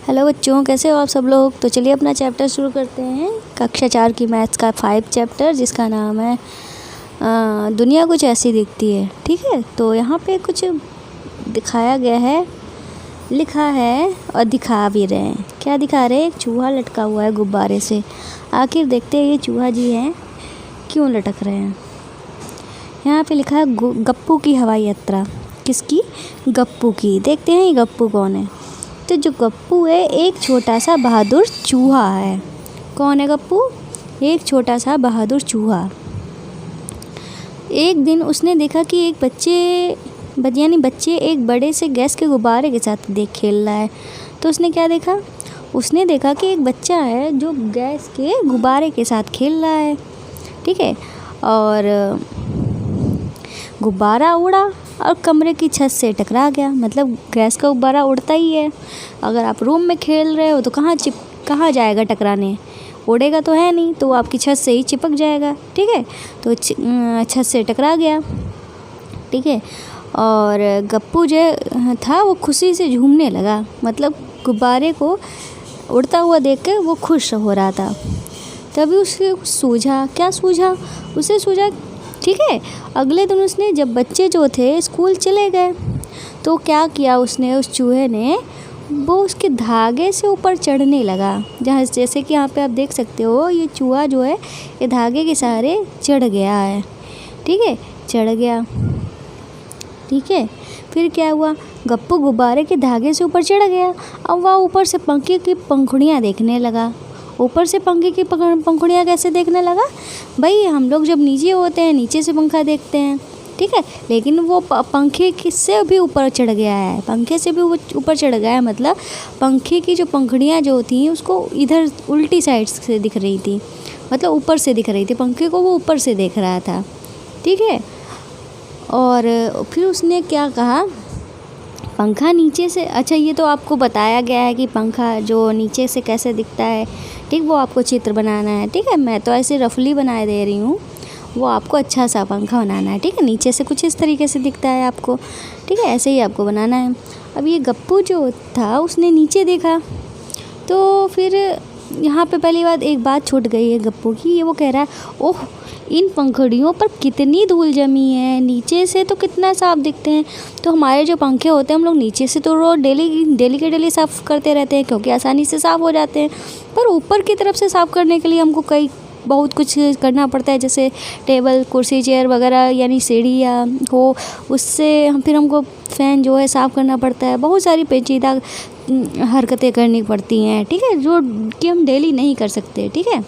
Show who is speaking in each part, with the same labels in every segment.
Speaker 1: Hello बच्चों, कैसे हो आप सब लोग। तो चलिए अपना चैप्टर शुरू करते हैं। कक्षा 4 की मैथ्स का 5 चैप्टर जिसका नाम है दुनिया कुछ ऐसी दिखती है। ठीक है, तो यहाँ पे कुछ दिखाया गया है, लिखा है और दिखा भी रहे हैं। क्या दिखा रहे हैं? एक चूहा लटका हुआ है गुब्बारे से। आखिर देखते हैं ये चूहा जी हैं क्यों लटक रहे हैं। यहाँ पे लिखा है गप्पू की हवाई यात्रा। किसकी? गप्पू की। देखते हैं ये गप्पू कौन है। तो जो गप्पू है एक छोटा सा बहादुर चूहा है। कौन है गप्पू? एक छोटा सा बहादुर चूहा। एक दिन उसने देखा कि एक बच्चे एक बड़े से गैस के गुब्बारे के साथ खेल रहा है। तो उसने क्या देखा? उसने देखा कि एक बच्चा है जो गैस के गुब्बारे के साथ खेल रहा है। ठीक है, और गुब्बारा उड़ा और कमरे की छत से टकरा गया। मतलब गैस का गुब्बारा उड़ता ही है। अगर आप रूम में खेल रहे हो तो कहाँ जाएगा टकराने? उड़ेगा तो है नहीं, तो वो आपकी छत से ही चिपक जाएगा। ठीक है, तो छत से टकरा गया। ठीक है, और गप्पू जो था वो खुशी से झूमने लगा। मतलब गुब्बारे को उड़ता हुआ देख कर वो खुश हो रहा था। तभी उसे सूझा। क्या सूझा? उसे सूझा, ठीक है, अगले दिन उसने जब बच्चे जो थे स्कूल चले गए तो क्या किया उसने, उस चूहे ने वो उसके धागे से ऊपर चढ़ने लगा। जैसे कि यहाँ पे आप देख सकते हो, ये चूहा जो है ये धागे के सहारे चढ़ गया है। ठीक है, चढ़ गया। ठीक है, फिर क्या हुआ? गप्पू गुब्बारे के धागे से ऊपर चढ़ गया। अब वह ऊपर से पंखे की पंखुड़ियाँ देखने लगा। ऊपर से पंखे की पंखुड़ियाँ कैसे देखने लगा? भाई हम लोग जब नीचे होते हैं नीचे से पंखा देखते हैं। ठीक है, लेकिन वो पंखे से भी ऊपर चढ़ गया है। पंखे से भी ऊपर चढ़ गया है, मतलब पंखे की जो पंखुड़ियाँ जो होती हैं उसको इधर उल्टी साइड से दिख रही थी, मतलब ऊपर से दिख रही थी। पंखे को वो ऊपर से देख रहा था। ठीक है, और फिर उसने क्या कहा, पंखा नीचे से, अच्छा ये तो आपको बताया गया है कि पंखा जो नीचे से कैसे दिखता है। ठीक, वो आपको चित्र बनाना है। ठीक है, मैं तो ऐसे रफली बना दे रही हूँ, वो आपको अच्छा सा पंखा बनाना है। ठीक है, नीचे से कुछ इस तरीके से दिखता है आपको। ठीक है, ऐसे ही आपको बनाना है। अब ये गप्पू जो था उसने नीचे देखा, तो फिर यहाँ पे पहली बात एक बात छूट गई है गप्पू की। ये वो कह रहा है, ओह इन पंखुड़ियों पर कितनी धूल जमी है, नीचे से तो कितना साफ दिखते हैं। तो हमारे जो पंखे होते हैं हम लोग नीचे से तो रोज़ डेली के डेली साफ़ करते रहते हैं क्योंकि आसानी से साफ़ हो जाते हैं। पर ऊपर की तरफ से साफ़ करने के लिए हमको बहुत कुछ करना पड़ता है, जैसे टेबल कुर्सी चेयर वगैरह, यानी सीढ़ी या हो, उससे फिर हमको फ़ैन जो है साफ़ करना पड़ता है। बहुत सारी पेचीदा हरकतें करनी पड़ती हैं। ठीक है, जो कि हम डेली नहीं कर सकते। ठीक है,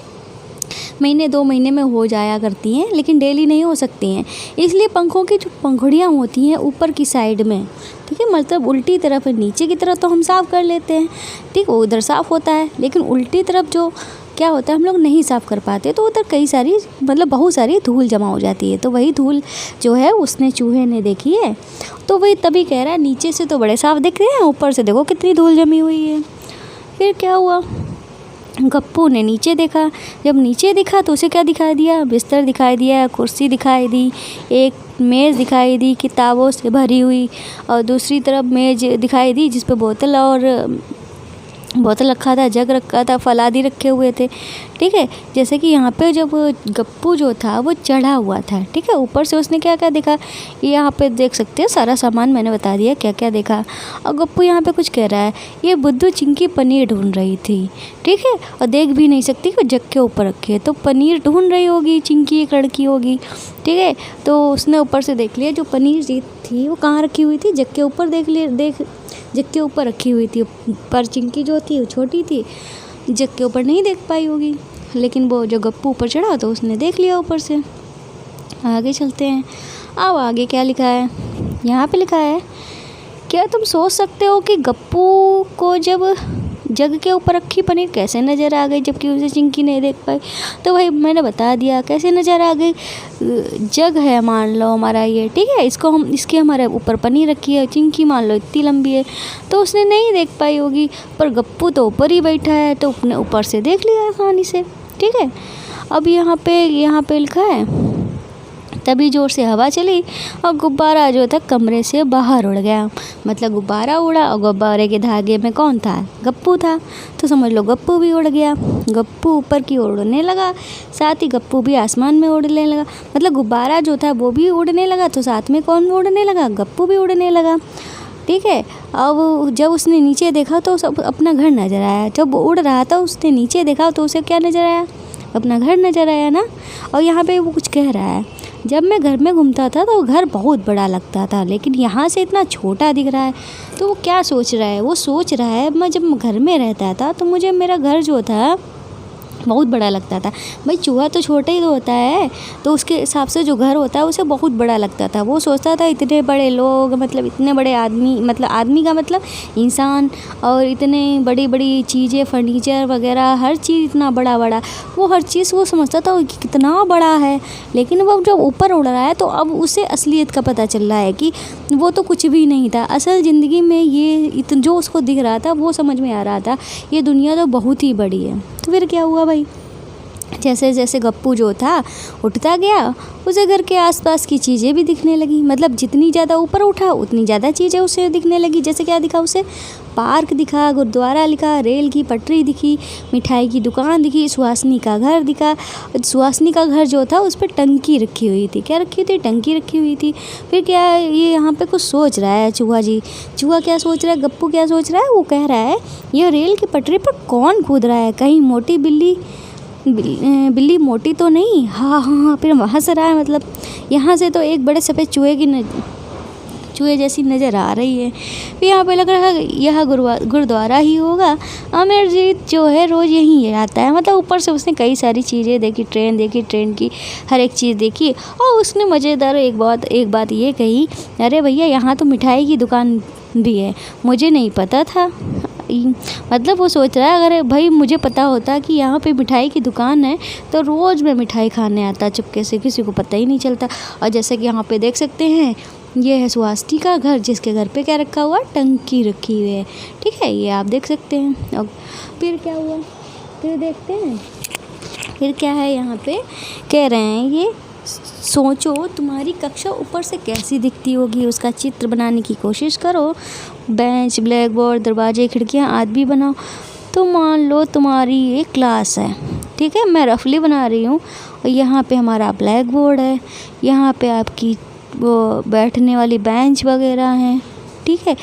Speaker 1: महीने 2 महीने में हो जाया करती हैं, लेकिन डेली नहीं हो सकती हैं। इसलिए पंखों की जो पंखुड़ियाँ होती हैं ऊपर की साइड में, ठीक है, मतलब उल्टी तरफ नीचे की तरफ तो हम साफ़ कर लेते हैं। ठीक, वो उधर साफ़ होता है, लेकिन उल्टी तरफ जो क्या होता है हम लोग नहीं साफ़ कर पाते, तो उधर बहुत सारी धूल जमा हो जाती है। तो वही धूल जो है उसने चूहे ने देखी है, तो वही तभी कह रहा है नीचे से तो बड़े साफ़ दिख रहे हैं, ऊपर से देखो कितनी धूल जमी हुई है। फिर क्या हुआ? गप्पू ने नीचे देखा। जब नीचे दिखा तो उसे क्या दिखाई दिया? बिस्तर दिखाई दिया, कुर्सी दिखाई दी, एक मेज़ दिखाई दी किताबों से भरी हुई, और दूसरी तरफ मेज़ दिखाई दी जिस पे बोतल रखा था, जग रखा था, फल आदि रखे हुए थे। ठीक है, जैसे कि यहाँ पे जब गप्पू जो था वो चढ़ा हुआ था। ठीक है, ऊपर से उसने क्या क्या देखा, ये यहाँ पे देख सकते हैं, सारा सामान मैंने बता दिया क्या क्या देखा। और गप्पू यहाँ पे कुछ कह रहा है, ये बुद्धू चिंकी पनीर ढूंढ रही थी। ठीक है, और देख भी नहीं सकती कि जग के ऊपर रखे, तो पनीर ढूंढ रही होगी, चिंकी एक लड़की होगी। ठीक है, तो उसने ऊपर से देख लिया, जो पनीर जी थी वो कहाँ रखी हुई थी? जग के ऊपर जग के ऊपर रखी हुई थी। पर चिंकी जो थी वो छोटी थी, जग के ऊपर नहीं देख पाई होगी, लेकिन वो जो गप्पू ऊपर चढ़ा तो उसने देख लिया ऊपर से। आगे चलते हैं। अब आगे क्या लिखा है? यहाँ पे लिखा है, क्या तुम सोच सकते हो कि गप्पू को जब जग के ऊपर रखी पनीर कैसे नज़र आ गई जबकि उसे चिंकी नहीं देख पाई? तो भाई मैंने बता दिया कैसे नज़र आ गई। जग है मान लो हमारा ये, ठीक है, इसके हमारे ऊपर पनीर रखी है, चिंकी मान लो इतनी लंबी है, तो उसने नहीं देख पाई होगी। पर गप्पू तो ऊपर ही बैठा है तो अपने ऊपर से देख लिया आसानी से। ठीक है, अब यहाँ पे लिखा है तभी ज़ोर से हवा चली और गुब्बारा जो था कमरे से बाहर उड़ गया। मतलब गुब्बारा उड़ा और गुब्बारे के धागे में कौन था? गप्पू था। तो समझ लो गप्पू भी उड़ गया। गप्पू ऊपर की ओर उड़ने लगा, साथ ही गप्पू भी आसमान में उड़ने लगा। मतलब गुब्बारा जो था वो भी उड़ने लगा, तो साथ में कौन उड़ने लगा? गप्पू भी उड़ने लगा। ठीक है। अब जब उसने नीचे देखा तो सब अपना घर नज़र आया। जब वो उड़ रहा था उसने नीचे देखा तो उसे क्या नज़र आया? अपना घर नज़र आया ना। और यहाँ पे वो कुछ कह रहा है, जब मैं घर में घूमता था तो घर बहुत बड़ा लगता था, लेकिन यहाँ से इतना छोटा दिख रहा है। तो वो क्या सोच रहा है? वो सोच रहा है मैं जब घर में रहता था तो मुझे मेरा घर जो था बहुत बड़ा लगता था। भाई चूहा तो छोटा ही तो होता है, तो उसके हिसाब से जो घर होता है उसे बहुत बड़ा लगता था। वो सोचता था इतने बड़े लोग, मतलब इतने बड़े आदमी, मतलब आदमी का मतलब इंसान, और इतने बड़ी बड़ी चीज़ें, फर्नीचर वगैरह हर चीज़ इतना बड़ा बड़ा, वो हर चीज़ वो समझता था कि कितना बड़ा है। लेकिन वो जब ऊपर उड़ रहा है तो अब उसे असलियत का पता चल रहा है कि वो तो कुछ भी नहीं था। असल ज़िंदगी में ये जो उसको दिख रहा था वो समझ में आ रहा था ये दुनिया तो बहुत ही बड़ी है। तो फिर क्या हुआ भाई? जैसे जैसे गप्पू जो था उठता गया, उसे घर के आसपास की चीज़ें भी दिखने लगी। मतलब जितनी ज़्यादा ऊपर उठा उतनी ज़्यादा चीज़ें उसे दिखने लगी। जैसे क्या दिखा उसे? पार्क दिखा, गुरुद्वारा दिखा, रेल की पटरी दिखी, मिठाई की दुकान दिखी, सुहासनी का घर दिखा। सुहासनी का घर जो था उस पर टंकी रखी हुई थी। क्या रखी थी? टंकी रखी हुई थी। फिर क्या ये यहाँ पे कुछ सोच रहा है चूहा जी। चूहा क्या सोच रहा है? गप्पू क्या सोच रहा है? वो कह रहा है यह रेल की पटरी पर कौन कूद रहा है? कहीं मोटी बिल्ली मोटी तो नहीं? हाँ हाँ हाँ। फिर हंस रहा है। मतलब यहाँ से तो एक बड़े सफ़ेद चूहे जैसी नज़र आ रही है। फिर यहाँ पे लग रहा है यह गुरुद्वारा ही होगा। अमरजीत जो है रोज़ यहीं आता है। मतलब ऊपर से उसने कई सारी चीज़ें देखी, ट्रेन की हर एक चीज़ देखी, और उसने मज़ेदार एक बात ये कही, अरे भैया यहाँ तो मिठाई की दुकान भी है, मुझे नहीं पता था। मतलब वो सोच रहा है अगर भाई मुझे पता होता कि यहाँ पे मिठाई की दुकान है तो रोज़ मैं मिठाई खाने आता चुपके से, किसी को पता ही नहीं चलता। और जैसे कि यहाँ पे देख सकते हैं ये है सुहासनी का घर, जिसके घर पे क्या रखा हुआ? टंकी रखी हुई है। ठीक है, ये आप देख सकते हैं। और फिर क्या हुआ? फिर देखते हैं फिर क्या है। यहाँ पे कह रहे हैं ये सोचो तुम्हारी कक्षा ऊपर से कैसी दिखती होगी, उसका चित्र बनाने की कोशिश करो। बेंच, ब्लैक बोर्ड, दरवाजे, खिड़कियाँ आदि भी बनाओ। तो मान लो तुम्हारी एक क्लास है, ठीक है, मैं रफली बना रही हूँ। और यहाँ पे हमारा ब्लैक बोर्ड है, यहाँ पे आपकी वो बैठने वाली बेंच वगैरह हैं, ठीक है,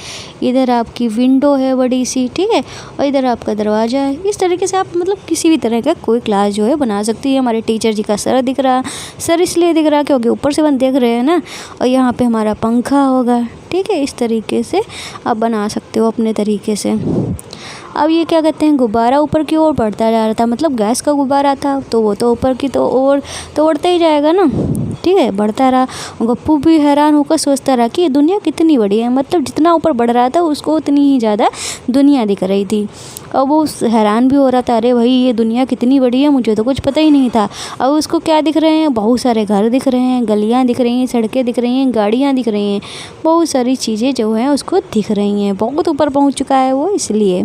Speaker 1: इधर आपकी विंडो है बड़ी सी, ठीक है, और इधर आपका दरवाज़ा है। इस तरीके से आप मतलब किसी भी तरह का कोई क्लास जो है बना सकती है। हमारे टीचर जी का सर दिख रहा, सर इसलिए दिख रहा क्योंकि ऊपर से देख रहे हैं ना। और यहाँ पे हमारा पंखा होगा, ठीक है। इस तरीके से आप बना सकते हो अपने तरीके से। अब ये क्या कहते हैं, गुब्बारा ऊपर की ओर बढ़ता जा रहा था। मतलब गैस का गुब्बारा था तो वो तो ऊपर की तो ओर तो उड़ता ही जाएगा ना, ठीक है, बढ़ता रहा। गप्पू भी हैरान होकर सोचता रहा कि ये दुनिया कितनी बड़ी है। मतलब जितना ऊपर बढ़ रहा था उसको उतनी ही ज़्यादा दुनिया दिख रही थी। और वो हैरान भी हो रहा था, अरे भाई ये दुनिया कितनी बड़ी है, मुझे तो कुछ पता ही नहीं था। अब उसको क्या दिख रहे हैं? बहुत सारे घर दिख रहे हैं, गलियाँ दिख रही हैं, सड़कें दिख रही हैं, गाड़ियाँ दिख रही हैं, बहुत सारी चीज़ें जो हैं उसको दिख रही हैं। बहुत ऊपर पहुँच चुका है वो, इसलिए।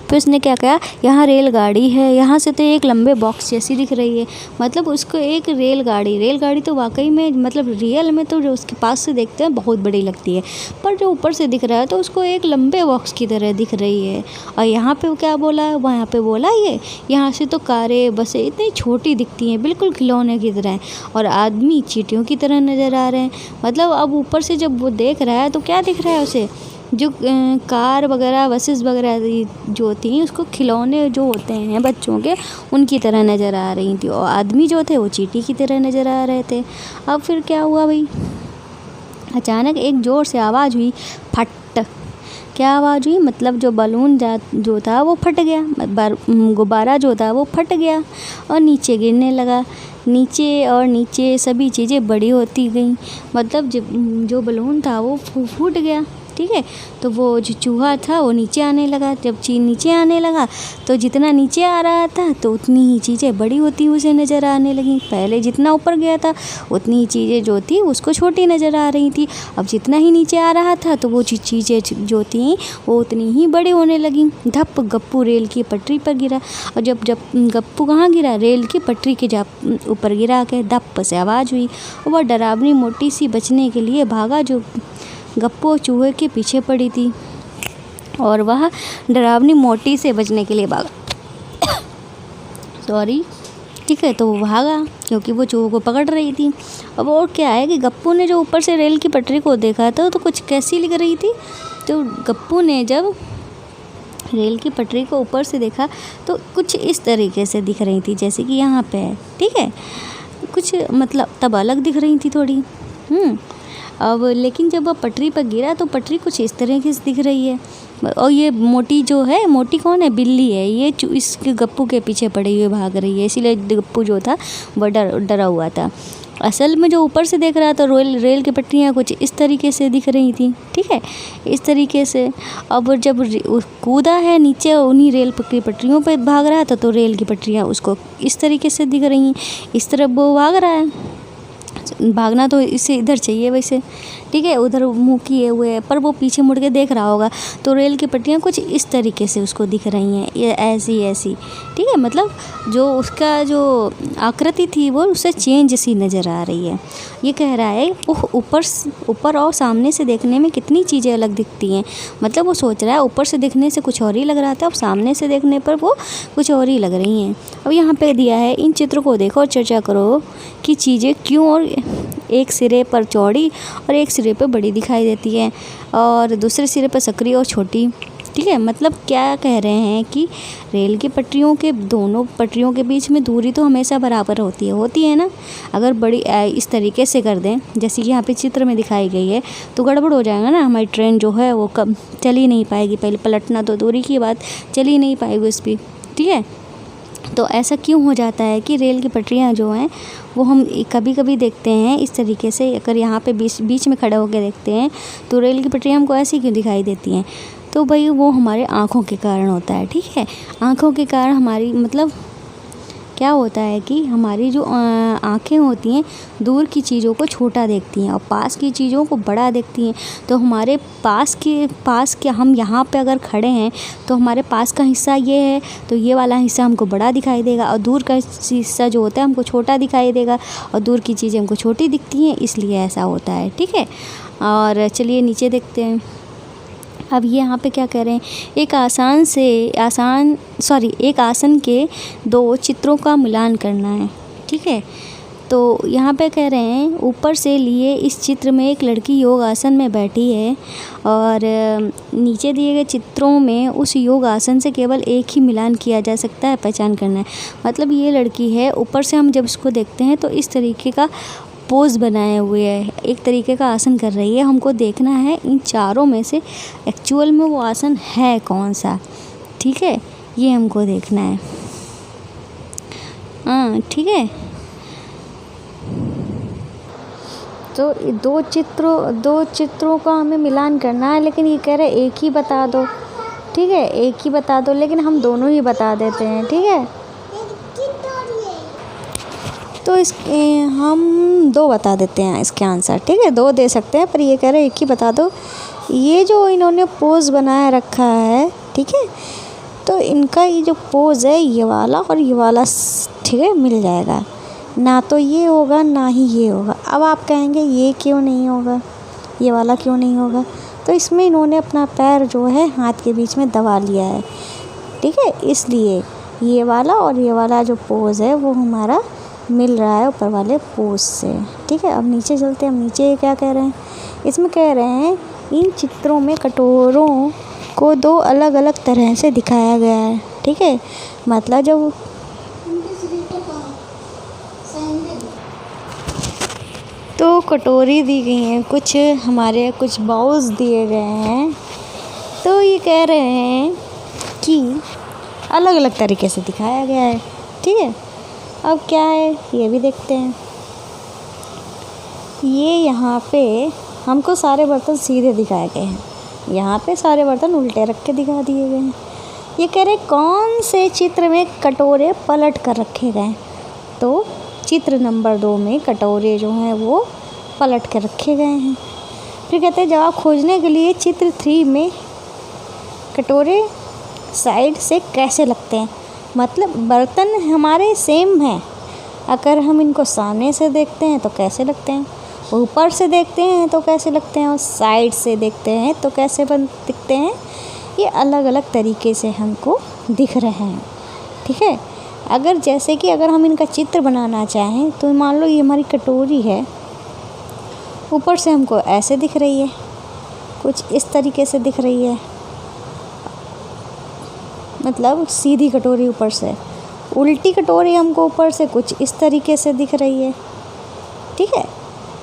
Speaker 1: फिर उसने क्या कहा, यहाँ रेलगाड़ी है, यहाँ से तो एक लंबे बॉक्स जैसी दिख रही है। मतलब उसको एक रेलगाड़ी तो वाकई में, मतलब रियल में तो जो उसके पास से देखते हैं बहुत बड़ी लगती है, पर जो ऊपर से दिख रहा है तो उसको एक लंबे बॉक्स की तरह दिख रही है। और यहाँ पे वो क्या बोला है, वहाँ पे बोला ये यहाँ से तो कारें, बसें इतनी छोटी दिखती हैं, बिल्कुल खिलौने की तरह, और आदमी चींटियों की तरह नज़र आ रहे हैं। मतलब अब ऊपर से जब वो देख रहा है तो क्या दिख रहा है उसे, जो कार वगैरह, बसेस वगैरह जो थी उसको खिलौने जो होते हैं बच्चों के, उनकी तरह नज़र आ रही थी, और आदमी जो थे वो चींटी की तरह नज़र आ रहे थे। अब फिर क्या हुआ भाई, अचानक एक ज़ोर से आवाज़ हुई, फट। क्या आवाज़ हुई? मतलब जो बलून जो था वो फट गया, गुब्बारा जो था वो फट गया और नीचे गिरने लगा। नीचे सभी चीज़ें बड़ी होती गई। मतलब जो बलून था वो फूट गया, ठीक है। तो वो जो चूहा था वो नीचे आने लगा। जब नीचे आने लगा तो जितना नीचे आ रहा था तो उतनी ही चीज़ें बड़ी होती उसे नज़र आने लगी। पहले जितना ऊपर गया था उतनी ही चीज़ें जो थी उसको छोटी नज़र आ रही थी। अब जितना ही नीचे आ रहा था तो वो चीज़ें जो थी वो उतनी ही बड़ी होने लगी। धप गप्पू रेल की पटरी पर गिरा। और जब गप्पू कहाँ गिरा, रेल की पटरी के ऊपर गिरा के धप से आवाज़ हुई। वह डरावनी मोटी सी बचने के लिए भागा जो गप्पू चूहे के पीछे पड़ी थी, और वह डरावनी मोटी से बचने के लिए भागा सॉरी ठीक है। तो वो भागा क्योंकि वो चूहों को पकड़ रही थी। अब और क्या है कि गप्पू ने जो ऊपर से रेल की पटरी को देखा था तो कुछ कैसी लग रही थी। तो गप्पू ने जब रेल की पटरी को ऊपर से देखा तो कुछ इस तरीके से दिख रही थी जैसे कि यहाँ पे है, ठीक है। कुछ मतलब तब अलग दिख रही थी थोड़ी। अब लेकिन जब वह पटरी पर गिरा तो पटरी कुछ इस तरीके से दिख रही है। और ये मोटी जो है, मोटी कौन है, बिल्ली है। ये इसके गप्पू के पीछे पड़ी हुई भाग रही है, इसीलिए गप्पू जो था वह डरा हुआ था। असल में जो ऊपर से देख रहा था रेल की पटरियाँ कुछ इस तरीके से दिख रही थी, ठीक है, इस तरीके से। अब जब कूदा है नीचे उन्हीं रेल की पटरियों पे भाग रहा था तो रेल की पटरियाँ उसको इस तरीके से दिख रही हैं। इस तरफ वो भाग रहा है, भागना तो इसे इधर चाहिए वैसे, ठीक है, उधर मुँह किए हुए है, पर वो पीछे मुड़ के देख रहा होगा तो रेल की पटरियाँ कुछ इस तरीके से उसको दिख रही हैं, ये ऐसी, ठीक है। मतलब जो उसका जो आकृति थी वो उससे चेंज सी नज़र आ रही है। ये कह रहा है ऊपर और सामने से देखने में कितनी चीज़ें अलग दिखती हैं। मतलब वो सोच रहा है ऊपर से देखने से कुछ और ही लग रहा था, अब सामने से देखने पर वो कुछ और ही लग रही हैं। अब यहाँ पे दिया है, इन चित्रों को देखो और चर्चा करो कि चीज़ें क्यों और एक सिरे पर चौड़ी और एक सिरे पर बड़ी दिखाई देती है और दूसरे सिरे पर सक्रिय और छोटी, ठीक है। मतलब क्या कह रहे हैं कि रेल की पटरियों के दोनों पटरियों के बीच में दूरी तो हमेशा बराबर होती है ना। अगर बड़ी इस तरीके से कर दें जैसे कि यहाँ पे चित्र में दिखाई गई है तो गड़बड़ हो जाएगा ना, हमारी ट्रेन जो है वो कब चल ही नहीं पाएगी। पहले पलटना तो दूरी की बात, चल ही नहीं पाएगी उस पर, ठीक है। तो ऐसा क्यों हो जाता है कि रेल की पटरियाँ जो हैं वो हम कभी कभी देखते हैं इस तरीके से। अगर यहाँ पे बीच में खड़े होकर देखते हैं तो रेल की पटरियाँ हमको ऐसी क्यों दिखाई देती हैं। तो भाई वो हमारे आँखों के कारण होता है, ठीक है। आँखों के कारण हमारी मतलब क्या होता है कि हमारी जो आँखें होती हैं दूर की चीज़ों को छोटा देखती हैं और पास की चीज़ों को बड़ा देखती हैं। तो हमारे पास के हम यहाँ पे अगर खड़े हैं तो हमारे पास का हिस्सा ये है तो ये वाला हिस्सा हमको बड़ा दिखाई देगा और दूर का हिस्सा जो होता है हमको छोटा दिखाई देगा और दूर की चीज़ें हमको छोटी दिखती हैं, इसलिए ऐसा होता है, ठीक है। और चलिए नीचे देखते हैं। अब ये यहाँ पे क्या कह रहे हैं, एक आसन के दो चित्रों का मिलान करना है, ठीक है। तो यहाँ पे कह रहे हैं ऊपर से लिए इस चित्र में एक लड़की योग आसन में बैठी है और नीचे दिए गए चित्रों में उस योग आसन से केवल एक ही मिलान किया जा सकता है, पहचान करना है। मतलब ये लड़की है, ऊपर से हम जब इसको देखते हैं तो इस तरीके का पोज बनाए हुए है, एक तरीके का आसन कर रही है। हमको देखना है इन चारों में से एक्चुअल में वो आसन है कौन सा, ठीक है, ये हमको देखना है। हाँ, ठीक है। तो दो चित्रों का हमें मिलान करना है, लेकिन ये कह रहे एक ही बता दो, ठीक है, एक ही बता दो, लेकिन हम दोनों ही बता देते हैं, ठीक है। तो हम दो बता देते हैं इसके आंसर, ठीक है, दो दे सकते हैं पर ये कह रहे हैं एक ही बता दो। ये जो इन्होंने पोज बनाए रखा है, ठीक है, तो इनका ये जो पोज है ये वाला और ये वाला, ठीक है, मिल जाएगा। ना तो ये होगा ना ही ये होगा। अब आप कहेंगे ये क्यों नहीं होगा, ये वाला क्यों नहीं होगा, तो इसमें इन्होंने अपना पैर जो है हाथ के बीच में दबा लिया है, ठीक है, इसलिए ये वाला और ये वाला जो पोज है वो हमारा मिल रहा है ऊपर वाले पोज से, ठीक है। अब नीचे चलते हैं। हम नीचे क्या कह रहे हैं, इसमें कह रहे हैं इन चित्रों में कटोरों को दो अलग अलग तरह से दिखाया गया है, ठीक है। मतलब जब तो कटोरी दी गई हैं, कुछ बाउल्स दिए गए हैं, तो ये कह रहे हैं कि अलग अलग तरीके से दिखाया गया है, ठीक है। अब क्या है ये भी देखते हैं। ये यहाँ पे हमको सारे बर्तन सीधे दिखाए गए हैं, यहाँ पे सारे बर्तन उल्टे रख के दिखा दिए गए हैं। ये कह रहे कौन से चित्र में कटोरे पलट कर रखे गए। तो चित्र नंबर 2 में कटोरे जो हैं वो पलट कर रखे गए हैं। फिर कहते हैं जवाब खोजने के लिए चित्र 3 में कटोरे साइड से कैसे लगते हैं। मतलब बर्तन हमारे सेम हैं, अगर हम इनको सामने से देखते हैं तो कैसे लगते हैं, ऊपर से देखते हैं तो कैसे लगते हैं, और साइड से देखते हैं तो कैसे दिखते हैं। ये अलग अलग तरीके से हमको दिख रहे हैं। ठीक है, अगर जैसे कि अगर हम इनका चित्र बनाना चाहें तो मान लो ये हमारी कटोरी है, ऊपर से हमको ऐसे दिख रही है, कुछ इस तरीके से दिख रही है, मतलब सीधी कटोरी ऊपर से। उल्टी कटोरी हमको ऊपर से कुछ इस तरीके से दिख रही है। ठीक है,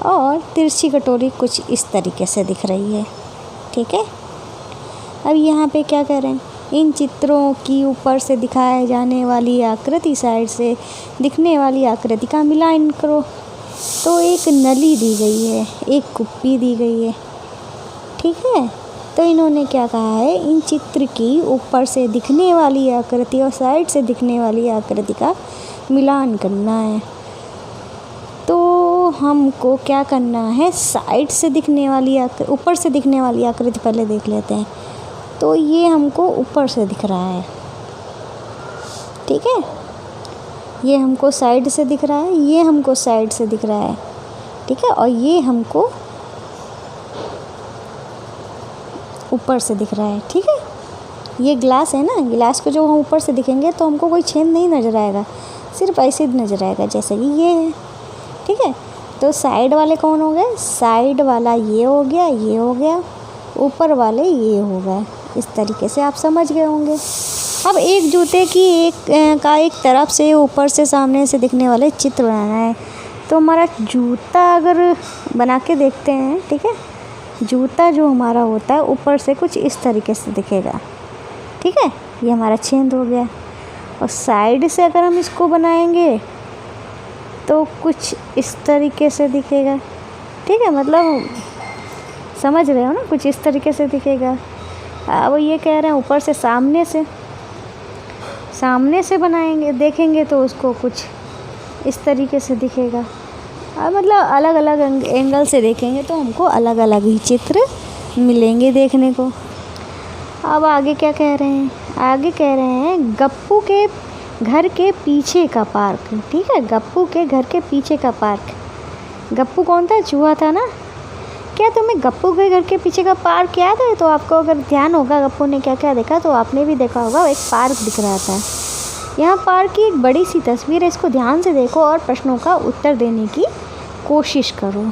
Speaker 1: और तिरछी कटोरी कुछ इस तरीके से दिख रही है। ठीक है, अब यहाँ पे क्या कह रहे हैं, इन चित्रों की ऊपर से दिखाए जाने वाली आकृति साइड से दिखने वाली आकृति का मिलान करो। तो एक नली दी गई है, एक कुप्पी दी गई है। ठीक है, तो इन्होंने क्या कहा है, इन चित्र की ऊपर से दिखने वाली आकृति और साइड से दिखने वाली आकृति का मिलान करना है। तो हमको क्या करना है, साइड से दिखने वाली ऊपर से दिखने वाली आकृति पहले देख लेते हैं। तो ये हमको ऊपर से दिख रहा है। ठीक है, ये हमको साइड से दिख रहा है, ये हमको साइड से दिख रहा है। ठीक है, और ये हमको ऊपर से दिख रहा है। ठीक है, ये ग्लास है ना, गिलास को जो हम ऊपर से दिखेंगे तो हमको कोई छेद नहीं नज़र आएगा, सिर्फ ऐसे नज़र आएगा जैसे कि ये है। ठीक है, तो साइड वाले कौन हो गए, साइड वाला ये हो गया, ये हो गया, ऊपर वाले ये हो गए। इस तरीके से आप समझ गए होंगे। अब एक जूते की एक तरफ से ऊपर से सामने से दिखने वाले चित्र बनाना है। तो हमारा जूता अगर बना के देखते हैं, ठीक है, जूता जो हमारा होता है ऊपर से कुछ इस तरीके से दिखेगा। ठीक है, ये हमारा छेद हो गया। और साइड से अगर हम इसको बनाएंगे तो कुछ इस तरीके से दिखेगा। ठीक है, मतलब समझ रहे हो ना, कुछ इस तरीके से दिखेगा। अब ये कह रहे हैं ऊपर से सामने से बनाएंगे, देखेंगे तो उसको कुछ इस तरीके से दिखेगा। अब मतलब अलग अलग एंगल से देखेंगे तो हमको अलग अलग ही चित्र मिलेंगे देखने को। अब आगे क्या कह रहे हैं, आगे कह रहे हैं गप्पू के घर के पीछे का पार्क। ठीक है, गप्पू के घर के पीछे का पार्क। गप्पू कौन था, चूहा था ना। क्या तुम्हें गप्पू के घर के पीछे का पार्क याद है? तो आपको अगर ध्यान होगा गप्पू ने क्या क्या देखा, तो आपने भी देखा होगा, एक पार्क दिख रहा था। यहाँ पार्क की एक बड़ी सी तस्वीर है, इसको ध्यान से देखो और प्रश्नों का उत्तर देने की कोशिश करो।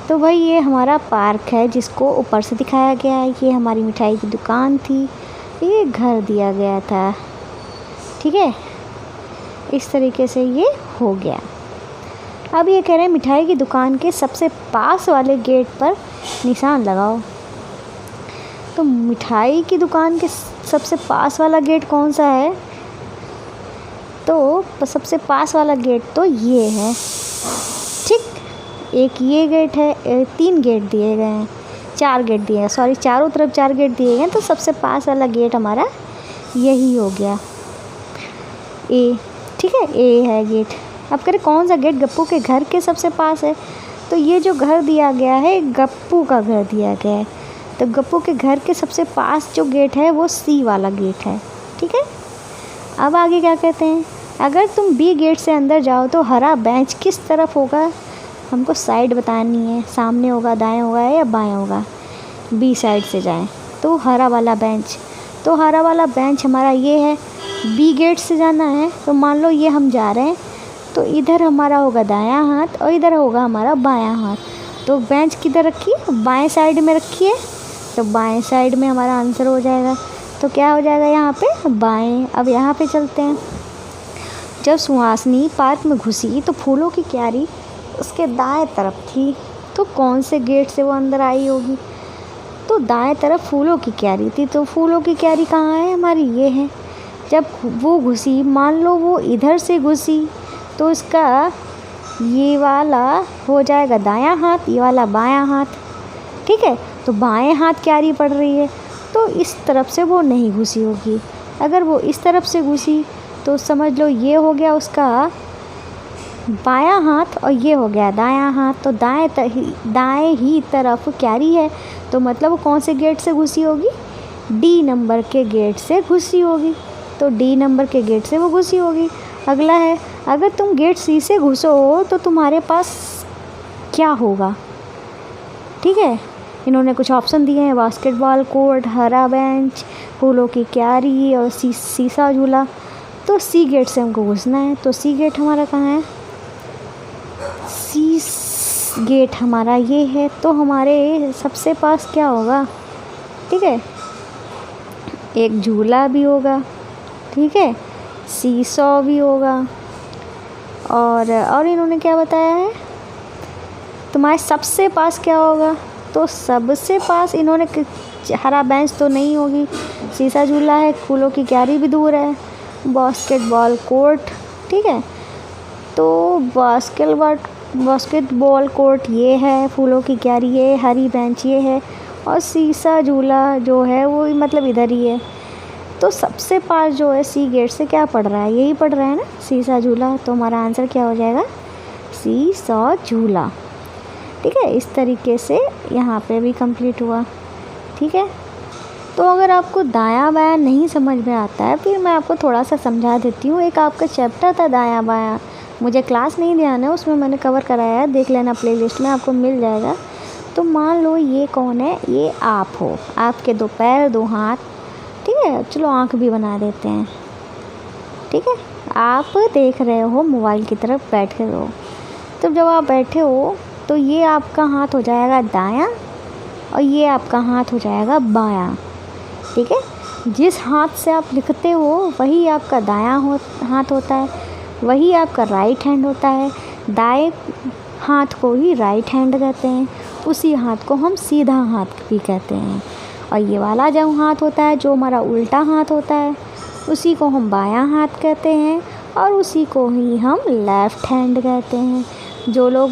Speaker 1: तो भाई ये हमारा पार्क है जिसको ऊपर से दिखाया गया है। ये हमारी मिठाई की दुकान थी, ये घर दिया गया था। ठीक है, इस तरीके से ये हो गया। अब ये कह रहे हैं मिठाई की दुकान के सबसे पास वाले गेट पर निशान लगाओ। तो मिठाई की दुकान के सबसे पास वाला गेट कौन सा है? तो सबसे पास वाला गेट तो ये है। ठीक, एक ये गेट है, 3 गेट दिए गए हैं, 4 गेट दिए हैं, सॉरी चारों तरफ 4 गेट दिए गए हैं। तो सबसे पास वाला गेट हमारा यही हो गया, ए। ठीक है, ए है गेट। अब करें कौन सा गेट गप्पू के घर के सबसे पास है? तो ये जो घर दिया गया है गप्पू का घर दिया गया है। तो गप्पू के घर के सबसे पास जो गेट है वो सी वाला गेट है। ठीक है, अब आगे क्या कहते हैं, अगर तुम बी गेट से अंदर जाओ तो हरा बेंच किस तरफ होगा? हमको साइड बतानी है, सामने होगा, दाएं होगा या बाएं होगा। बी साइड से जाएं तो हरा वाला बेंच। तो हरा वाला बेंच हमारा ये है, बी गेट से जाना है। तो मान लो ये हम जा रहे हैं, तो इधर हमारा होगा दायां हाथ और इधर होगा हमारा बायां हाथ। तो बेंच किधर रखिए, बाएं साइड में रखिए। तो बाएं साइड में हमारा आंसर हो जाएगा। तो क्या हो जाएगा यहाँ पे, बाएं। अब यहाँ पे चलते हैं। जब सुहासिनी पार्क में घुसी तो फूलों की क्यारी उसके दाएं तरफ थी। तो कौन से गेट से वो अंदर आई होगी? तो दाएं तरफ फूलों की क्यारी थी। तो फूलों की क्यारी कहाँ है हमारी, ये है। जब वो घुसी, मान लो वो इधर से घुसी, तो इसका ये वाला हो जाएगा दायां हाथ, ये वाला बायां हाथ। ठीक है, तो तो बाएं हाथ क्यारी पड़ रही है, तो इस तरफ से वो नहीं घुसी होगी। अगर वो इस तरफ से घुसी तो समझ लो ये हो गया उसका बायां हाथ और ये हो गया दायां हाथ। तो दाएं ही तरफ क्यारी है, तो मतलब वो कौन से गेट से घुसी होगी? डी नंबर के गेट से घुसी होगी। तो डी नंबर के गेट से वो घुसी होगी। अगला है, अगर तुम गेट सी से घुसो तो तुम्हारे पास क्या होगा? ठीक है, इन्होंने कुछ ऑप्शन दिए हैं, बास्केटबॉल कोर्ट, हरा बेंच, फूलों की क्यारी और शीशा झूला। तो सी गेट से हमको घुसना है। तो सी गेट हमारा कहाँ है? सी गेट हमारा ये है। तो हमारे सबसे पास क्या होगा? ठीक है, एक झूला भी होगा, ठीक है, सीसॉ भी होगा, और इन्होंने क्या बताया है? तुम्हारे सबसे पास क्या होगा? तो सबसे पास इन्होंने हरा बेंच तो नहीं होगी, शीशा झूला है, फूलों की क्यारी भी दूर है, बास्केटबॉल कोर्ट, ठीक है। तो बास्केटबॉल कोर्ट ये है, फूलों की क्यारी ये, हरी बेंच ये है, और शीशा झूला जो है वो मतलब इधर ही है। तो सबसे पास जो है सी गेट से क्या पड़ रहा है? यही पड़ रहा है ना, शीशा झूला। तो हमारा आंसर क्या हो जाएगा? शीशा झूला। ठीक है, इस तरीके से यहाँ पे भी कंप्लीट हुआ। ठीक है, तो अगर आपको दायां बायां नहीं समझ में आता है, फिर मैं आपको थोड़ा सा समझा देती हूँ। एक आपका चैप्टर था दायां बायां, मुझे क्लास नहीं ध्यान है, उसमें मैंने कवर कराया है, देख लेना प्लेलिस्ट में, आपको मिल जाएगा। तो मान लो ये कौन है? ये आप हो, आपके 2 पैर 2 हाथ, ठीक है। चलो आँख भी बना देते हैं, ठीक है। आप देख रहे हो मोबाइल की तरफ बैठे हो। तो जब आप बैठे हो तो ये आपका हाथ हो जाएगा दायां और ये आपका हाथ हो जाएगा बायां, ठीक है। जिस हाथ से आप लिखते हो वही आपका दायां हाथ होता है, वही आपका राइट हैंड होता है। दाएं हाथ को ही राइट हैंड कहते हैं, उसी हाथ को हम सीधा हाथ भी कहते हैं। और ये वाला जो हाथ होता है, जो हमारा उल्टा हाथ होता है, उसी को हम बायां हाथ कहते हैं, और उसी को ही हम लेफ़्ट हैंड कहते हैं। जो लोग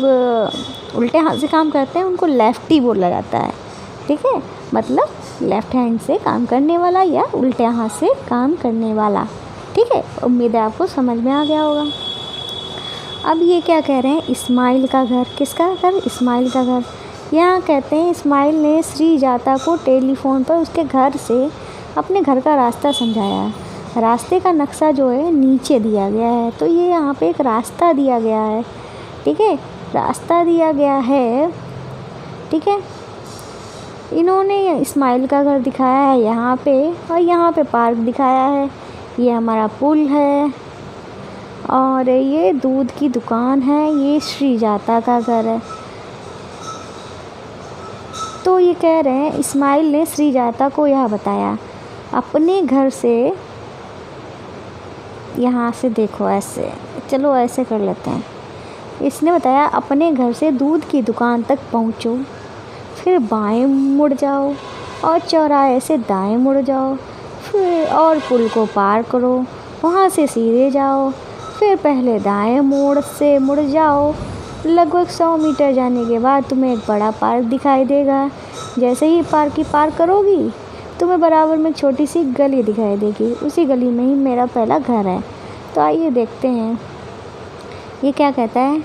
Speaker 1: उल्टे हाथ से काम करते हैं उनको लेफ्टी बोला जाता है, ठीक है। मतलब लेफ़्ट हैंड से काम करने वाला या उल्टे हाथ से काम करने वाला, ठीक है। उम्मीद है आपको समझ में आ गया होगा। अब ये क्या कह रहे हैं? इस्माइल का घर। किसका घर? इस्माइल का घर। यहाँ कहते हैं इस्माइल ने श्रीजाता को टेलीफोन पर उसके घर से अपने घर का रास्ता समझाया। रास्ते का नक्शा जो है नीचे दिया गया है। तो ये यहाँ पे एक रास्ता दिया गया है, ठीक है, रास्ता दिया गया है, ठीक है। इन्होंने इस्माइल का घर दिखाया है यहाँ पे, और यहाँ पे पार्क दिखाया है। ये हमारा पुल है, और ये दूध की दुकान है, ये श्रीजाता का घर है। तो ये कह रहे हैं इस्माइल ने श्रीजाता को यह बताया, अपने घर से, यहाँ से देखो ऐसे, चलो ऐसे कर लेते हैं। इसने बताया अपने घर से दूध की दुकान तक पहुँचो, फिर बाएं मुड़ जाओ और चौराहे से दाएं मुड़ जाओ, फिर और पुल को पार करो, वहाँ से सीधे जाओ, फिर पहले दाएं मोड़ से मुड़ जाओ। लगभग 100 मीटर जाने के बाद तुम्हें एक बड़ा पार्क दिखाई देगा। जैसे ही पार्क की पार करोगी, तुम्हें बराबर में छोटी सी गली दिखाई देगी। उसी गली में ही मेरा पहला घर है। तो आइए देखते हैं ये क्या कहता है।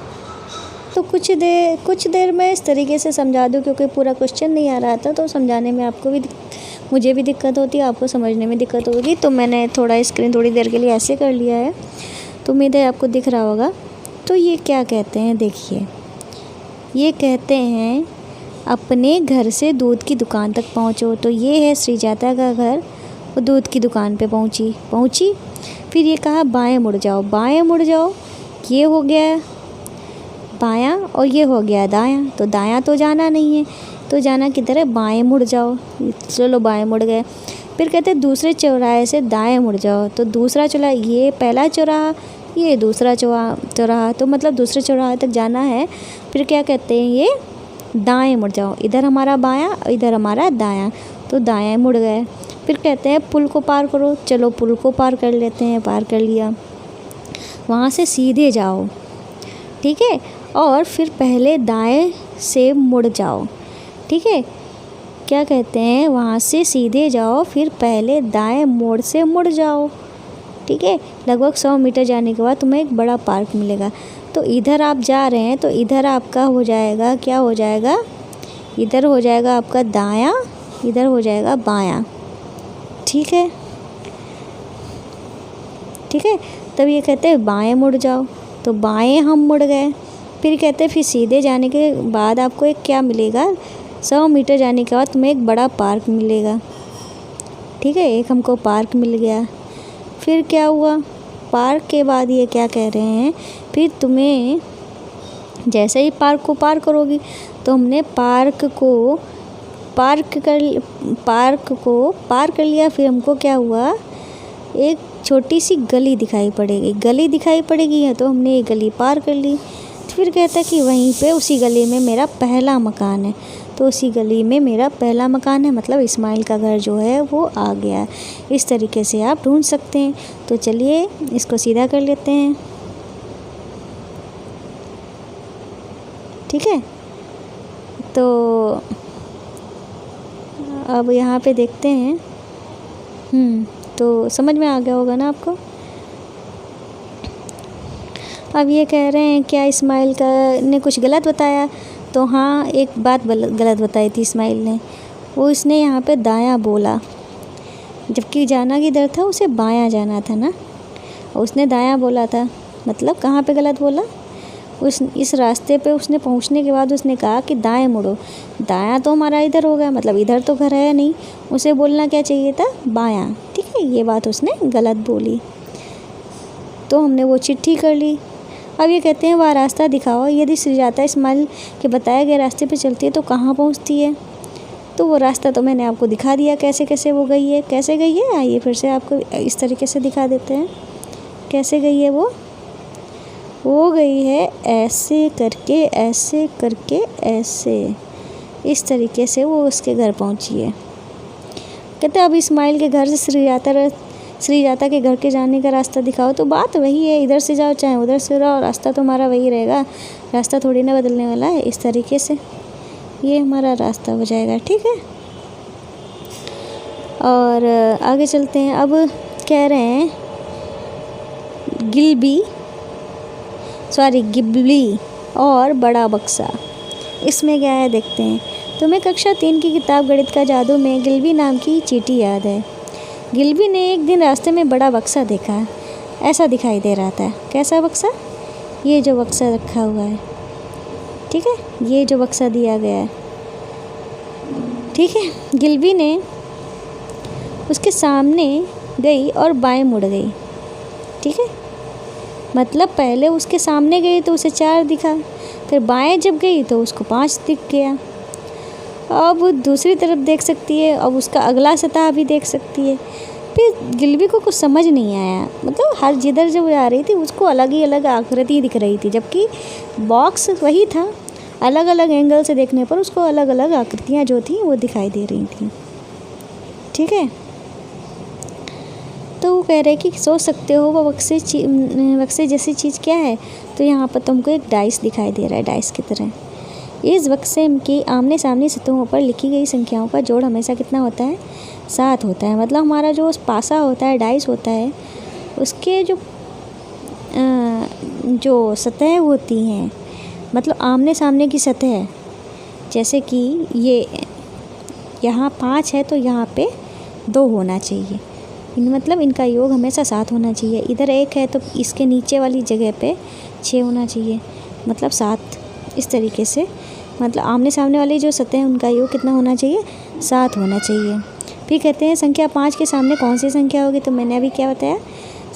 Speaker 1: तो कुछ देर मैं इस तरीके से समझा दूँ, क्योंकि पूरा क्वेश्चन नहीं आ रहा था, तो समझाने में आपको भी मुझे भी दिक्कत होती है, आपको समझने में दिक्कत होगी। तो मैंने थोड़ा स्क्रीन थोड़ी देर के लिए ऐसे कर लिया है, तो उम्मीद है आपको दिख रहा होगा। तो ये क्या कहते हैं, देखिए, ये कहते हैं अपने घर से दूध की दुकान तक पहुँचो। तो ये है श्रीजाता का घर, वो दूध की दुकान पे पहुँची। फिर ये कहा बाएं मुड़ जाओ। ये हो गया बायां और ये हो गया दायां। तो दायां तो जाना नहीं है, तो जाना किधर है? बाएं मुड़ जाओ। चलो बाएं मुड़ गए। फिर कहते हैं दूसरे चौराहे से दाएं मुड़ जाओ। तो दूसरा चौराहा, ये पहला चौराहा, ये दूसरा चौराहा, तो मतलब दूसरे चौराहे तक जाना है। फिर क्या कहते हैं? ये दाएं मुड़ जाओ। इधर हमारा बायां और इधर हमारा दायां, तो दाएं मुड़ गए। फिर कहते हैं पुल को पार करो। चलो पुल को पार कर लेते हैं, पार कर लिया। वहाँ से सीधे जाओ, ठीक है, और फिर पहले दाएं से मुड़ जाओ, ठीक है। क्या कहते हैं, वहाँ से सीधे जाओ, फिर पहले दाएं मोड़ से मुड़ जाओ। ठीक है, लगभग 100 मीटर जाने के बाद तुम्हें एक बड़ा पार्क मिलेगा। तो इधर आप जा रहे हैं तो इधर आपका हो जाएगा, क्या हो जाएगा, इधर हो जाएगा आपका दायां, इधर हो जाएगा बायां। ठीक है, ठीक है। तब ये कहते हैं बाएं मुड़ जाओ, तो बाएं हम मुड़ गए। फिर कहते हैं फिर सीधे जाने के बाद आपको एक क्या मिलेगा, 100 मीटर जाने के बाद तुम्हें एक बड़ा पार्क मिलेगा। ठीक है, एक हमको पार्क मिल गया। फिर क्या हुआ, पार्क के बाद ये क्या कह रहे हैं, फिर तुम्हें जैसे ही पार्क को पार करोगी, तो हमने पार्क को पार कर लिया। फिर हमको क्या हुआ, एक छोटी सी गली दिखाई पड़ेगी है, तो हमने ये गली पार कर ली। फिर कहता है कि वहीं पे उसी गली में मेरा पहला मकान है, तो उसी गली में मेरा पहला मकान है, मतलब इस्माइल का घर जो है वो आ गया। इस तरीके से आप ढूंढ सकते हैं। तो चलिए इसको सीधा कर लेते हैं। ठीक है, तो अब यहाँ पे देखते हैं। तो समझ में आ गया होगा ना आपको। अब ये कह रहे हैं क्या इस्माइल का ने कुछ गलत बताया, तो हाँ, एक बात गलत बताई थी इस्माइल ने। वो इसने यहाँ पे दायां बोला, जबकि जाना किधर था, उसे बायां जाना था ना, और उसने दायां बोला था। मतलब कहाँ पे गलत बोला, इस रास्ते पे उसने पहुँचने के बाद उसने कहा कि दाएं मुड़ो। दायां तो हमारा इधर हो गया, मतलब इधर तो घर है नहीं, उसे बोलना क्या चाहिए था, बायां। ठीक है, ये बात उसने गलत बोली, तो हमने वो चिट्ठी कर ली। अब ये कहते हैं वह रास्ता दिखाओ, यदि सुजाता इस्माइल के बताए गए रास्ते पे चलती है तो कहाँ पहुँचती है। तो वो रास्ता तो मैंने आपको दिखा दिया, कैसे कैसे वो गई है, कैसे गई है। आइए फिर से आपको इस तरीके से दिखा देते हैं कैसे गई है। वो गई है ऐसे करके ऐसे, इस तरीके से वो उसके घर पहुंची है। कहते अब इस्माइल के घर से श्रीजाता के घर के जाने का रास्ता दिखाओ, तो बात वही है, इधर से जाओ चाहे उधर से जाओ, रास्ता तो हमारा वही रहेगा, रास्ता थोड़ी ना बदलने वाला है। इस तरीके से ये हमारा रास्ता हो जाएगा। ठीक है, और आगे चलते हैं। अब कह रहे हैं गिबली और बड़ा बक्सा, इसमें क्या है देखते हैं। तुम्हें कक्षा 3 की किताब गणित का जादू में गिलबी नाम की चींटी याद है। गिलबी ने एक दिन रास्ते में बड़ा बक्सा देखा। ऐसा दिखाई दे रहा था। कैसा बक्सा, ये जो बक्सा रखा हुआ है, ठीक है, ये जो बक्सा दिया गया है, ठीक है। गिलबी ने उसके सामने गई और बाएं मुड़ गई। ठीक है, मतलब पहले उसके सामने गई तो उसे 4 दिखा, फिर बाएं जब गई तो उसको 5 दिख गया। अब दूसरी तरफ देख सकती है, अब उसका अगला सतह भी देख सकती है। फिर गिलबी को कुछ समझ नहीं आया, मतलब हर जिधर जब आ रही थी उसको अलग ही अलग आकृति दिख रही थी, जबकि बॉक्स वही था। अलग अलग एंगल से देखने पर उसको अलग अलग आकृतियाँ जो थी वो दिखाई दे रही थी। ठीक है, तो वो कह रहे कि सोच सकते हो वो बक्से जैसी चीज़ क्या है। तो यहाँ पर तुमको एक डाइस दिखाई दे रहा है, डाइस की तरह। इस बक्से की आमने सामने सतहों पर लिखी गई संख्याओं का जोड़ हमेशा कितना होता है, 7 होता है। मतलब हमारा जो पासा होता है, डाइस होता है, उसके जो सतह होती हैं, मतलब आमने सामने की सतह, जैसे कि ये यहाँ 5 है तो यहाँ पे 2 होना चाहिए, मतलब इनका योग हमेशा 7 होना चाहिए। इधर 1 है तो इसके नीचे वाली जगह पे 6 होना चाहिए, मतलब 7। इस तरीके से मतलब आमने सामने वाली जो सतह है उनका योग कितना होना चाहिए, 7 होना चाहिए। फिर कहते हैं संख्या 5 के सामने कौन सी संख्या होगी। तो मैंने अभी क्या बताया,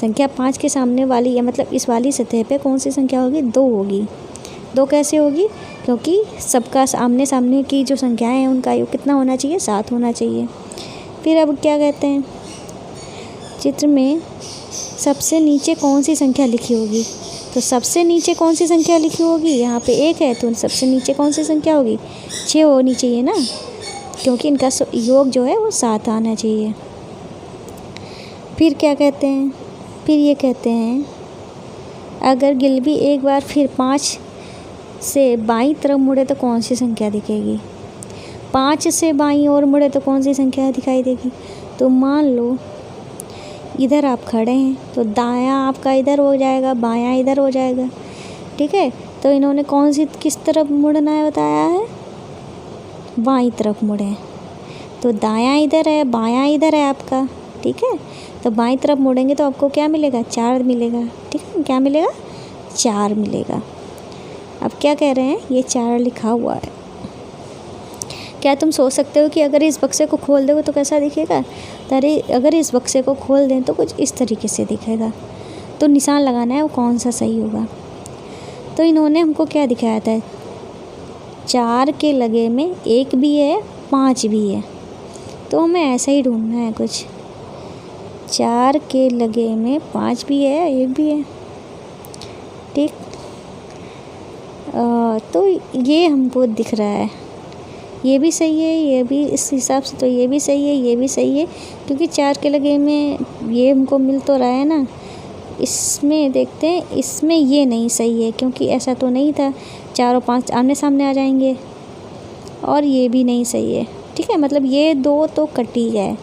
Speaker 1: संख्या 5 के सामने वाली, या मतलब इस वाली सतह पे कौन सी संख्या होगी, 2 होगी। 2 कैसे होगी, क्योंकि सबका आमने सामने की जो संख्याएँ हैं उनका योग कितना होना चाहिए, 7 होना चाहिए। फिर अब क्या कहते हैं, चित्र में सबसे नीचे कौन सी संख्या लिखी होगी। तो सबसे नीचे कौन सी संख्या लिखी होगी, यहाँ पे 1 है तो सबसे नीचे कौन सी संख्या होगी, 6 होनी चाहिए ना, क्योंकि इनका योग जो है वो 7 आना चाहिए। फिर क्या कहते हैं, फिर ये कहते हैं अगर गिलबी एक बार फिर 5 से बाईं तरफ मुड़े तो कौन सी संख्या दिखेगी। 5 से बाईं ओर मुड़े तो कौन सी संख्या दिखाई देगी? तो मान लो इधर आप खड़े हैं तो दायां आपका इधर हो जाएगा, बायां इधर हो जाएगा, ठीक है। तो इन्होंने कौन सी किस तरफ मुड़ना है बताया है? बाईं तरफ मुड़े। तो दायां इधर है, बायां इधर है आपका, ठीक है। तो बाईं तरफ मुड़ेंगे तो आपको क्या मिलेगा? 4 मिलेगा, ठीक है। क्या मिलेगा? 4 मिलेगा। अब क्या कह रहे हैं? ये 4 लिखा हुआ है। क्या तुम सोच सकते हो कि अगर इस बक्से को खोल दोगे तो कैसा दिखेगा? अरे अगर इस बक्से को खोल दें तो कुछ इस तरीके से दिखेगा। तो निशान लगाना है वो कौन सा सही होगा। तो इन्होंने हमको क्या दिखाया था? 4 के लगे में 1 भी है, 5 भी है। तो हमें ऐसा ही ढूंढना है कुछ। 4 के लगे में 5 भी है, 1 भी है, ठीक। तो ये हमको दिख रहा है, ये भी सही है, ये भी इस हिसाब से, तो ये भी सही है, ये भी सही है, क्योंकि 4 के लगे में ये हमको मिल तो रहा है ना। इसमें देखते हैं, इसमें ये नहीं सही है क्योंकि ऐसा तो नहीं था, 4 और 5 आमने सामने आ जाएंगे, और ये भी नहीं सही है, ठीक है। मतलब ये 2 तो कट ही गए।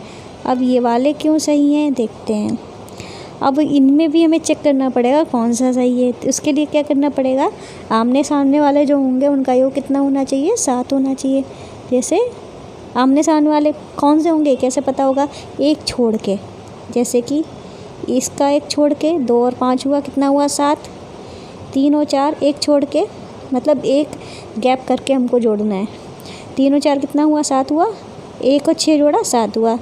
Speaker 1: अब ये वाले क्यों सही हैं देखते हैं। अब इनमें भी हमें चेक करना पड़ेगा कौन सा सही है। तो उसके लिए क्या करना पड़ेगा? आमने सामने वाले जो होंगे उनका योग कितना होना चाहिए? 7 होना चाहिए। जैसे आमने सामने वाले कौन से होंगे कैसे पता होगा? एक छोड़ के, जैसे कि इसका एक छोड़ के 2 और 5 हुआ, कितना हुआ? 7। 3 और 4 एक छोड़ के, मतलब एक गैप करके हमको जोड़ना है। 3 और 4 कितना हुआ? 7 हुआ। 1 और 6 जोड़ा 7 हुआ।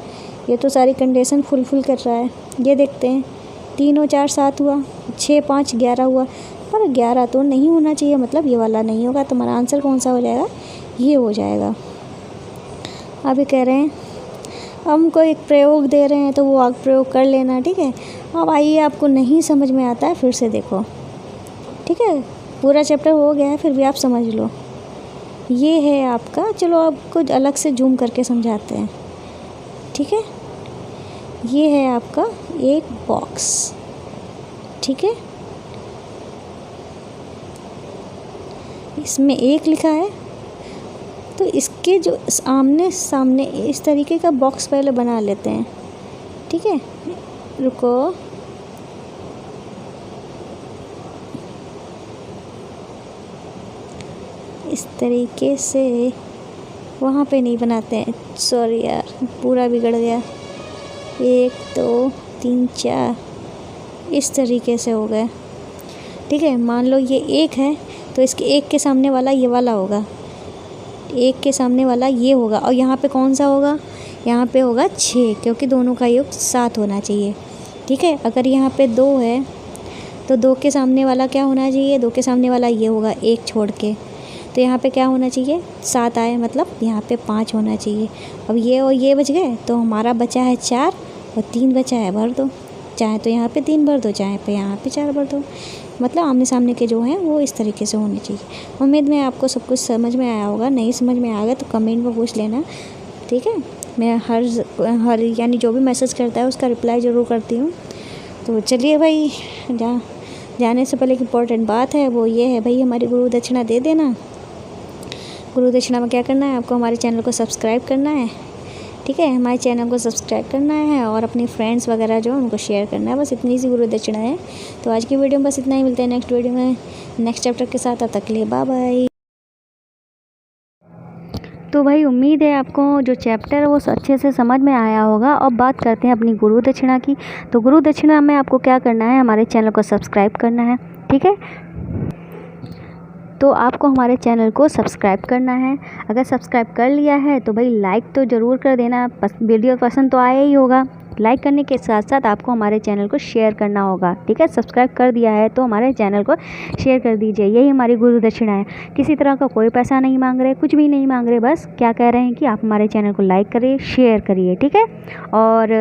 Speaker 1: ये तो सारी कंडीशन फुलफिल कर रहा है। ये देखते हैं, 3 और 4 7 हुआ, 6 5 11 हुआ, पर 11 तो नहीं होना चाहिए, मतलब ये वाला नहीं होगा। तो हमारा आंसर कौन सा हो जाएगा? ये हो जाएगा। अभी कह रहे हैं हमको एक प्रयोग दे रहे हैं तो वो आप प्रयोग कर लेना, ठीक है। अब आइए, आपको नहीं समझ में आता है फिर से देखो, ठीक है। पूरा चैप्टर हो गया है फिर भी आप समझ लो। ये है आपका, चलो आपको अलग से जूम करके समझाते हैं, ठीक है। ये है आपका एक बॉक्स, ठीक है। इसमें 1 लिखा है, तो इसके जो आमने सामने इस तरीके का बॉक्स पहले बना लेते हैं, ठीक है। रुको, इस तरीके से वहाँ पे नहीं बनाते हैं, सॉरी यार, पूरा बिगड़ गया। 1 2 3 4 इस तरीके से हो गए, ठीक है। मान लो ये 1 है तो इसके 1 के सामने वाला ये वाला होगा, 1 के सामने वाला ये होगा, और यहाँ पे कौन सा होगा? यहाँ पे होगा 6, क्योंकि दोनों का योग 7 होना चाहिए, ठीक है। अगर यहाँ पे 2 है तो 2 के सामने वाला क्या होना चाहिए? 2 के सामने वाला ये होगा, 1 छोड़ के। तो यहाँ पे क्या होना चाहिए? 7 आए, मतलब यहाँ पे 5 होना चाहिए। अब ये और ये बच गए तो हमारा बचा है 4 और 3 बचा है, भर दो। चाहे तो यहाँ पे 3 भर दो, चाहे पे यहाँ पे 4 भर दो। मतलब आमने सामने के जो हैं वो इस तरीके से होने चाहिए। उम्मीद में आपको सब कुछ समझ में आया होगा। नहीं समझ में आ गया तो कमेंट में पूछ लेना, ठीक है। मैं हर यानी जो भी मैसेज करता है उसका रिप्लाई ज़रूर करती हूँ। तो चलिए भाई, जाने से पहले एक इम्पॉर्टेंट बात है, वो ये है भाई, हमारी गुरु दक्षिणा दे देना। गुरु दक्षिणा में क्या करना है? आपको हमारे चैनल को सब्सक्राइब करना है, ठीक है। हमारे चैनल को सब्सक्राइब करना है और अपनी फ्रेंड्स वगैरह जो उनको शेयर करना है, बस इतनी सी गुरु दक्षिणा है। तो आज की वीडियो में बस इतना ही। मिलते हैं नेक्स्ट वीडियो में नेक्स्ट चैप्टर के साथ। तब तक के लिए बाय बाय। तो भाई उम्मीद है आपको जो चैप्टर है वो अच्छे से समझ में आया होगा। अब बात करते हैं अपनी गुरु दक्षिणा की। तो गुरु दक्षिणा में आपको क्या करना है? हमारे चैनल को सब्सक्राइब करना है, ठीक है। तो आपको हमारे चैनल को सब्सक्राइब करना है। अगर सब्सक्राइब कर लिया है तो भाई लाइक तो ज़रूर कर देना। वीडियो पसंद तो आया ही होगा। लाइक करने के साथ साथ आपको हमारे चैनल को शेयर करना होगा, ठीक है। सब्सक्राइब कर दिया है तो हमारे चैनल को शेयर कर दीजिए। यही हमारी गुरु दक्षिणा है। किसी तरह का कोई पैसा नहीं मांग रहे, कुछ भी नहीं मांग रहे, बस क्या कह रहे हैं कि आप हमारे चैनल को लाइक करिए, शेयर करिए, ठीक है। और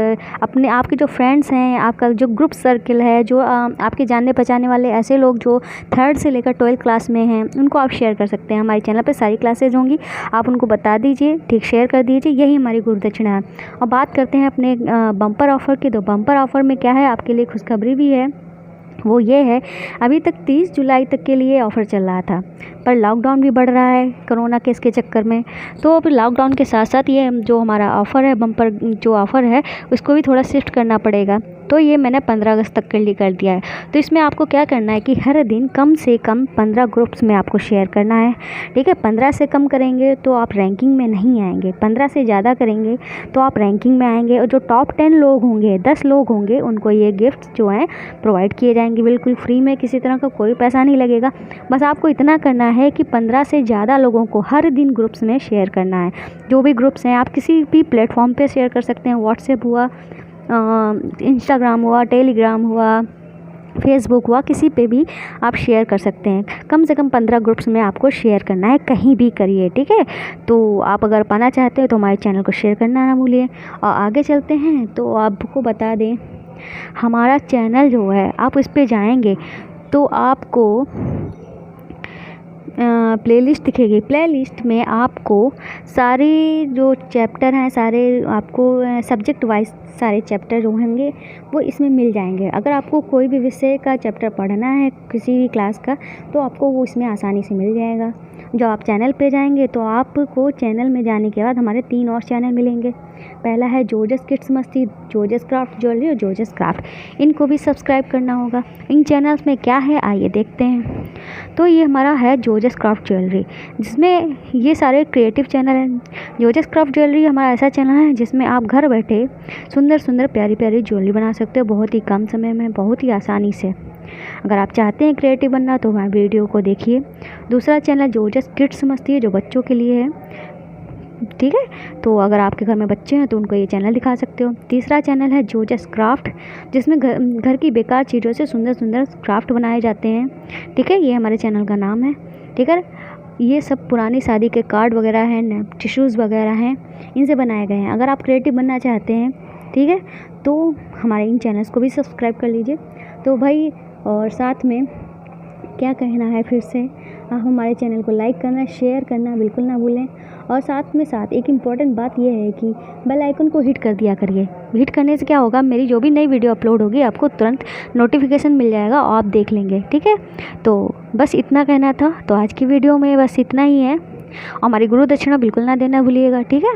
Speaker 1: अपने आपके जो फ्रेंड्स हैं, आपका जो ग्रुप सर्किल है, जो आपके जानने पहचाने वाले ऐसे लोग जो 3rd से लेकर 12th क्लास में हैं, उनको आप शेयर कर सकते हैं। हमारे चैनल पर सारी क्लासेज होंगी, आप उनको बता दीजिए, ठीक, शेयर कर दीजिए। यही हमारी गुरु दक्षिणा है। और बात करते हैं अपने बम्पर ऑफ़र की। तो बम्पर ऑफ़र में क्या है? आपके लिए खुशखबरी भी है। वो ये है, अभी तक 30 जुलाई तक के लिए ऑफ़र चल रहा था, पर लॉकडाउन भी बढ़ रहा है कोरोना केस के चक्कर में। तो अब लॉकडाउन के साथ साथ ये जो हमारा ऑफ़र है, बम्पर जो ऑफ़र है, उसको भी थोड़ा शिफ्ट करना पड़ेगा। तो ये मैंने 15 अगस्त तक के लिए कर दिया है। तो इसमें आपको क्या करना है कि हर दिन कम से कम 15 ग्रुप्स में आपको शेयर करना है, ठीक है। 15 से कम करेंगे तो आप रैंकिंग में नहीं आएंगे, 15 से ज़्यादा करेंगे तो आप रैंकिंग में आएंगे। और जो टॉप 10 लोग होंगे, 10 लोग होंगे, उनको ये गिफ्ट्स जो हैं प्रोवाइड किए जाएंगे बिल्कुल फ्री में, किसी तरह का कोई पैसा नहीं लगेगा। बस आपको इतना करना है कि 15 से ज़्यादा लोगों को हर दिन ग्रुप्स में शेयर करना है। जो भी ग्रुप्स हैं आप किसी भी प्लेटफॉर्म पे शेयर कर सकते हैं, व्हाट्सएप हुआ, इंस्टाग्राम हुआ, टेलीग्राम हुआ, फेसबुक हुआ, किसी पे भी आप शेयर कर सकते हैं। कम से कम 15 ग्रुप्स में आपको शेयर करना है, कहीं भी करिए, ठीक है। तो आप अगर पाना चाहते हो तो हमारे चैनल को शेयर करना ना भूलिए। और आगे चलते हैं तो आपको बता दें, हमारा चैनल जो है आप इस पे जाएंगे तो आपको प्लेलिस्ट दिखेगी। प्लेलिस्ट में आपको सारे जो चैप्टर हैं, सारे आपको सब्जेक्ट वाइज सारे चैप्टर जो होंगे वो इसमें मिल जाएंगे। अगर आपको कोई भी विषय का चैप्टर पढ़ना है किसी भी क्लास का, तो आपको वो इसमें आसानी से मिल जाएगा। जब आप चैनल पे जाएंगे तो आपको चैनल में जाने के बाद हमारे 3 और चैनल मिलेंगे। पहला है जोजस किड्स मस्ती, जोजस क्राफ्ट ज्वेलरी और जोजस क्राफ्ट। इनको भी सब्सक्राइब करना होगा। इन चैनल्स में क्या है आइए देखते हैं। तो ये हमारा है जोजस क्राफ्ट ज्वेलरी, जिसमें ये सारे क्रिएटिव चैनल हैं। जोजस क्राफ्ट ज्वेलरी हमारा ऐसा चैनल है जिसमें आप घर बैठे सुंदर सुंदर प्यारी प्यारी ज्वेलरी बना सकते हो, बहुत ही कम समय में, बहुत ही आसानी से। अगर आप चाहते हैं क्रिएटिव बनना तो हमारे वीडियो को देखिए। दूसरा चैनल जोजस किड्स मस्ती है, जो बच्चों के लिए है, ठीक है। तो अगर आपके घर में बच्चे हैं तो उनको ये चैनल दिखा सकते हो। तीसरा चैनल है जोजस क्राफ्ट, जिसमें घर की बेकार चीज़ों से सुंदर सुंदर क्राफ्ट बनाए जाते हैं, ठीक है। ये हमारे चैनल का नाम है, ठीक है। ये सब पुरानी शादी के कार्ड वगैरह हैं, टिश्यूज़ वगैरह हैं, इनसे बनाए गए हैं। अगर आप क्रिएटिव बनना चाहते हैं, ठीक है, तो हमारे इन चैनल्स को भी सब्सक्राइब कर लीजिए। तो भाई, और साथ में क्या कहना है फिर से, आप हमारे चैनल को लाइक करना, शेयर करना बिल्कुल ना भूलें। और साथ एक इम्पॉर्टेंट बात यह है कि बेल आइकन को हिट कर दिया करिए। हिट करने से क्या होगा, मेरी जो भी नई वीडियो अपलोड होगी आपको तुरंत नोटिफिकेशन मिल जाएगा और आप देख लेंगे, ठीक है। तो बस इतना कहना था। तो आज की वीडियो में बस इतना ही है। और हमारी गुरु दक्षिणा बिल्कुल ना देना भूलिएगा, ठीक है।